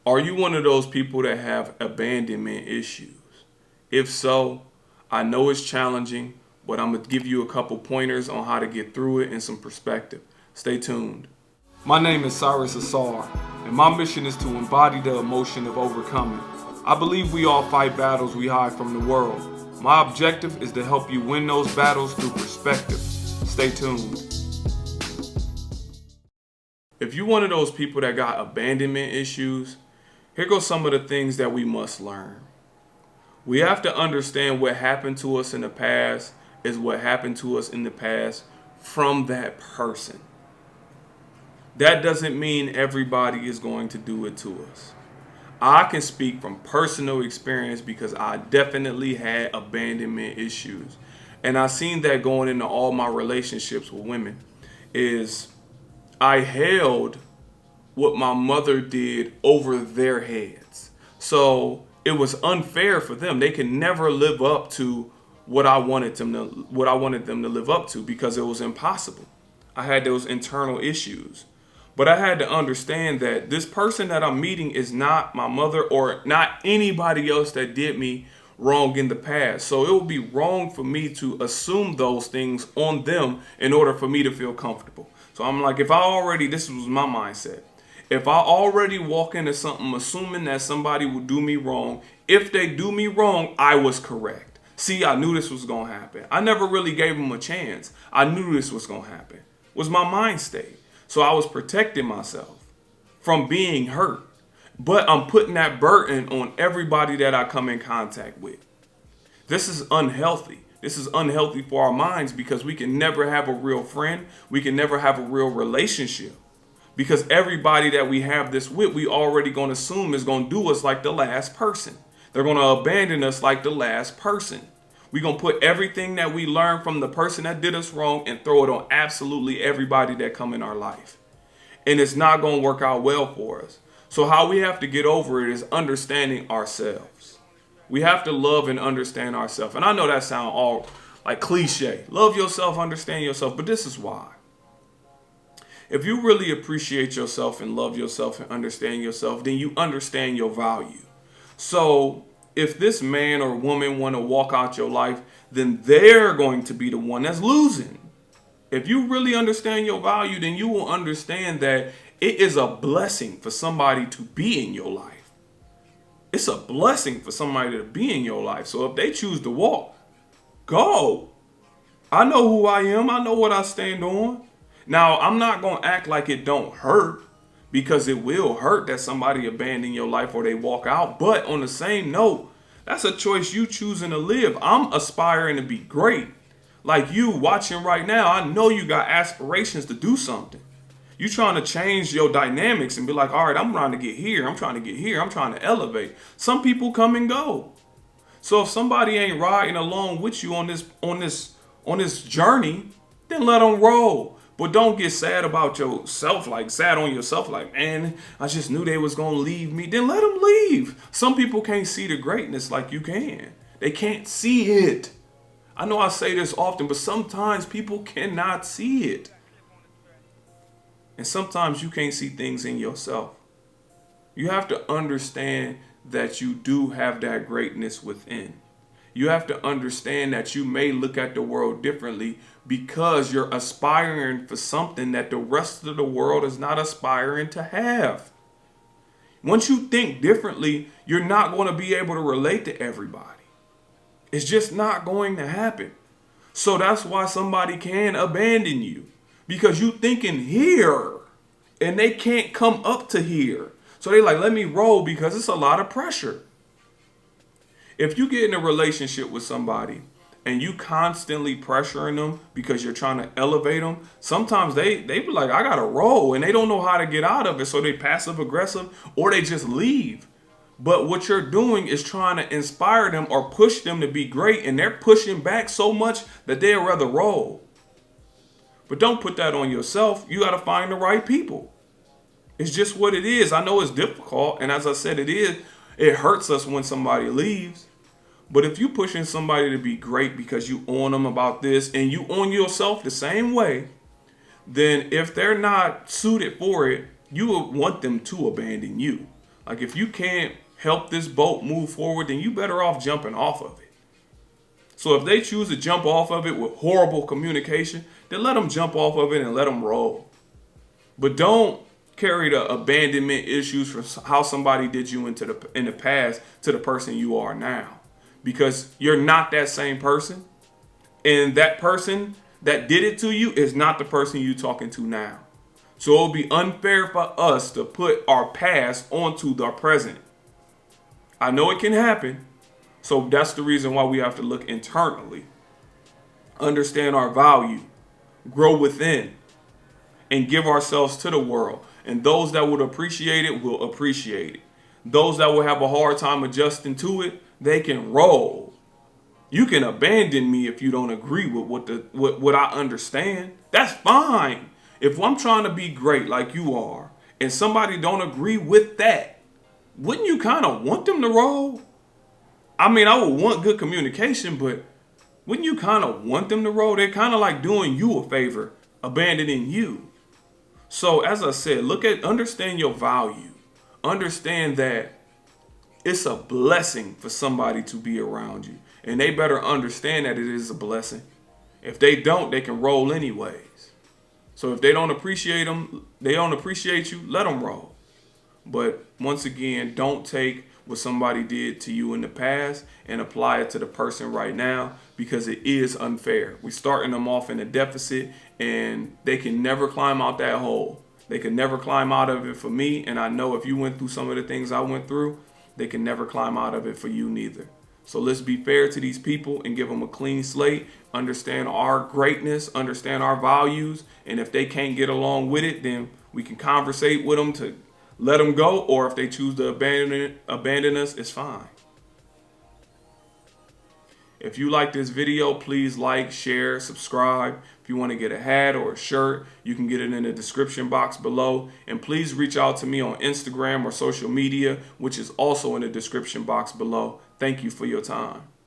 Are you one of those people that have abandonment issues? If so, I know it's challenging, but I'm going to give you a couple pointers on how to get through it and some perspective. Stay tuned. My name is Cyrus Ausar, and my mission is to embody the emotion of overcoming. I believe we all fight battles we hide from the world. My objective is to help you win those battles through perspective. Stay tuned. If you're one of those people that got abandonment issues, here goes some of the things that we must learn. We have to understand what happened to us in the past is what happened to us in the past from that person. That doesn't mean everybody is going to do it to us. I can speak from personal experience because I definitely had abandonment issues. And I seen that going into all my relationships with women is I held what my mother did over their heads. So it was unfair for them. They could never live up to what I wanted them to live up to because it was impossible. I had those internal issues. But I had to understand that this person that I'm meeting is not my mother or not anybody else that did me wrong in the past. So it would be wrong for me to assume those things on them in order for me to feel comfortable. So I'm like, this was my mindset. If I already walk into something assuming that somebody will do me wrong, if they do me wrong, I was correct. See, I knew this was going to happen. I never really gave them a chance. I knew this was going to happen. It was my mind state. So I was protecting myself from being hurt. But I'm putting that burden on everybody that I come in contact with. This is unhealthy. This is unhealthy for our minds because we can never have a real friend. We can never have a real relationship. Because everybody that we have this with, we already going to assume is going to do us like the last person. They're going to abandon us like the last person. We're going to put everything that we learned from the person that did us wrong and throw it on absolutely everybody that come in our life. And it's not going to work out well for us. So how we have to get over it is understanding ourselves. We have to love and understand ourselves. And I know that sounds all like cliche. Love yourself, understand yourself. But this is why. If you really appreciate yourself and love yourself and understand yourself, then you understand your value. So if this man or woman want to walk out your life, then they're going to be the one that's losing. If you really understand your value, then you will understand that it is a blessing for somebody to be in your life. It's a blessing for somebody to be in your life. So if they choose to walk, go. I know who I am. I know what I stand on. Now, I'm not going to act like it don't hurt because it will hurt that somebody abandon your life or they walk out. But on the same note, that's a choice you choosing to live. I'm aspiring to be great. Like you watching right now, I know you got aspirations to do something. You trying to change your dynamics and be like, all right, I'm trying to get here. I'm trying to get here. I'm trying to elevate. Some people come and go. So if somebody ain't riding along with you on this journey, then let them roll. But don't get sad about yourself, like sad on yourself, like, man, I just knew they was going to leave me. Then let them leave. Some people can't see the greatness like you can. They can't see it. I know I say this often, but sometimes people cannot see it. And sometimes you can't see things in yourself. You have to understand that you do have that greatness within. You have to understand that you may look at the world differently because you're aspiring for something that the rest of the world is not aspiring to have. Once you think differently, you're not going to be able to relate to everybody. It's just not going to happen. So that's why somebody can abandon you because you thinking here and they can't come up to here. So they like, let me roll because it's a lot of pressure. If you get in a relationship with somebody and you constantly pressuring them because you're trying to elevate them, sometimes they be like, I got to roll, and they don't know how to get out of it. So they passive aggressive or they just leave. But what you're doing is trying to inspire them or push them to be great. And they're pushing back so much that they'd rather roll. But don't put that on yourself. You got to find the right people. It's just what it is. I know it's difficult. And as I said, it hurts us when somebody leaves. But if you pushing somebody to be great because you on them about this and you on yourself the same way, then if they're not suited for it, you would want them to abandon you. Like, if you can't help this boat move forward, then you better off jumping off of it. So if they choose to jump off of it with horrible communication, then let them jump off of it and let them roll. But don't carry the abandonment issues for how somebody did you in the past to the person you are now, because you're not that same person, and that person that did it to you is not the person you're talking to now. So it would be unfair for us to put our past onto the present. I know it can happen, so that's the reason why we have to look internally, understand our value, grow within, and give ourselves to the world. And those that would appreciate it will appreciate it. Those that will have a hard time adjusting to it, they can roll. You can abandon me if you don't agree with what I understand. That's fine. If I'm trying to be great like you are, and somebody don't agree with that, wouldn't you kind of want them to roll? I mean, I would want good communication, but wouldn't you kind of want them to roll? They're kind of like doing you a favor, abandoning you. So as I said, understand your value. Understand that it's a blessing for somebody to be around you. And they better understand that it is a blessing. If they don't, they can roll anyways. So if they don't appreciate you, let them roll. But once again, don't take what somebody did to you in the past and apply it to the person right now, because it is unfair. We're starting them off in a deficit, and they can never climb out that hole. They can never climb out of it for me, and I know if you went through some of the things I went through, they can never climb out of it for you neither. So let's be fair to these people and give them a clean slate, understand our greatness, understand our values, and if they can't get along with it, then we can conversate with them to let them go, or if they choose to abandon us, it's fine. If you like this video, please like, share, subscribe. If you want to get a hat or a shirt, you can get it in the description box below. And please reach out to me on Instagram or social media, which is also in the description box below. Thank you for your time.